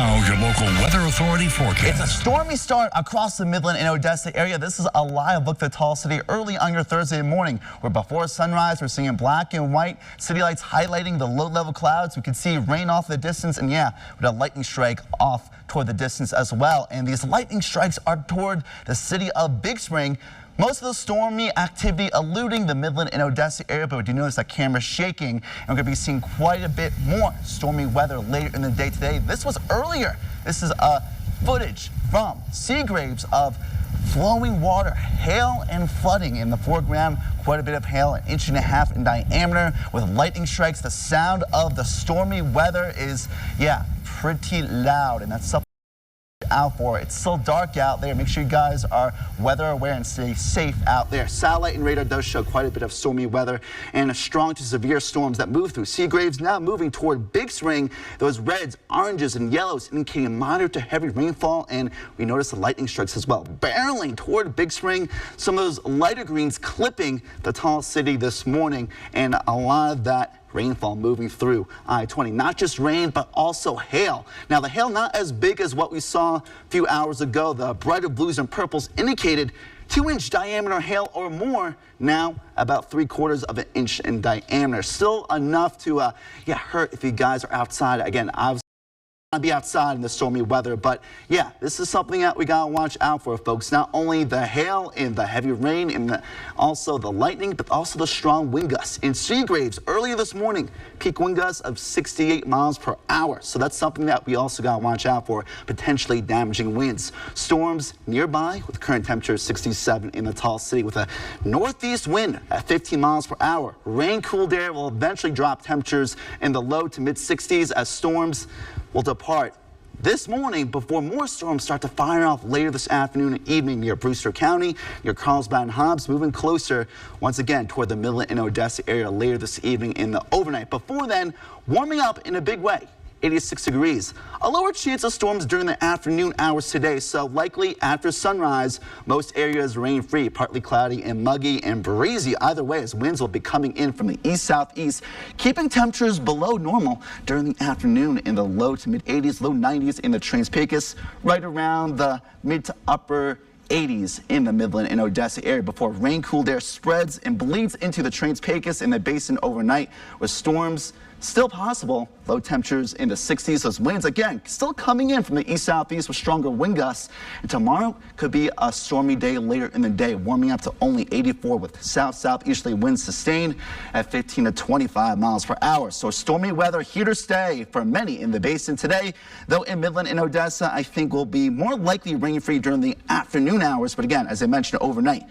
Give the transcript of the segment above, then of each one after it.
Now, your local weather authority forecast. It's a stormy start across the Midland and Odessa area. This is a live look at the Tall City early on your Thursday morning, where before sunrise, we're seeing black and white city lights highlighting the low-level clouds. We can see rain off the distance, and yeah, with a lightning strike off toward the distance as well. And these lightning strikes are toward the city of Big Spring. Most of the stormy activity eluding the Midland and Odessa area, but we do notice that camera's shaking, and we're going to be seeing quite a bit more stormy weather later in the day today. This was earlier. This is footage from Seagraves of flowing water, hail and flooding in the foreground. Quite a bit of hail, 1.5 inches in diameter with lightning strikes. The sound of the stormy weather is, yeah, pretty loud, and that's something out for. It's still dark out there. Make sure you guys are weather aware and stay safe out there. Satellite and radar does show quite a bit of stormy weather and strong to severe storms that move through. Seagraves now moving toward Big Spring. Those reds, oranges, and yellows indicating moderate to heavy rainfall, and we notice the lightning strikes as well. Barreling toward Big Spring. Some of those lighter greens clipping the Tall City this morning, and a lot of that rainfall moving through I-20. Not just rain, but also hail. Now, the hail not as big as what we saw a few hours ago. The brighter blues and purples indicated 2-inch diameter hail or more. Now, about 3/4 of an inch in diameter. Still enough to hurt if you guys are outside. Again, obviously, be outside in the stormy weather, but yeah, this is something that we gotta watch out for, folks. Not only the hail and the heavy rain and also the lightning, but also the strong wind gusts. In Seagraves earlier this morning, peak wind gusts of 68 miles per hour. So that's something that we also gotta watch out for, potentially damaging winds. Storms nearby with current temperature 67 in the Tall City with a northeast wind at 15 miles per hour. Rain cooled air will eventually drop temperatures in the low to mid 60s as storms will depart this morning before more storms start to fire off later this afternoon and evening near Brewster County, near Carlsbad and Hobbs, moving closer once again toward the Midland and Odessa area later this evening in the overnight. Before then, warming up in a big way. 86 degrees. A lower chance of storms during the afternoon hours today, so likely after sunrise, most areas rain-free, partly cloudy and muggy and breezy either way as winds will be coming in from the east-southeast, keeping temperatures below normal during the afternoon in the low to mid-80s, low 90s in the Trans-Pecos, right around the mid to upper 80s in the Midland and Odessa area before rain-cooled air spreads and bleeds into the Trans-Pecos and the Basin overnight with storms still possible. Low temperatures in the 60s. Those winds again still coming in from the east-southeast with stronger wind gusts. And tomorrow could be a stormy day later in the day, warming up to only 84 with south-southeasterly winds sustained at 15 to 25 miles per hour. So stormy weather here to stay for many in the Basin today, though in Midland and Odessa I think will be more likely rain-free during the afternoon hours. But again, as I mentioned, overnight,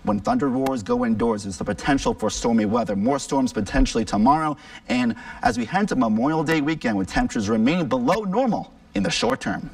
when thunder roars go indoors, there's the potential for stormy weather. More storms potentially tomorrow. And as we head to Memorial Day weekend with temperatures remaining below normal in the short term.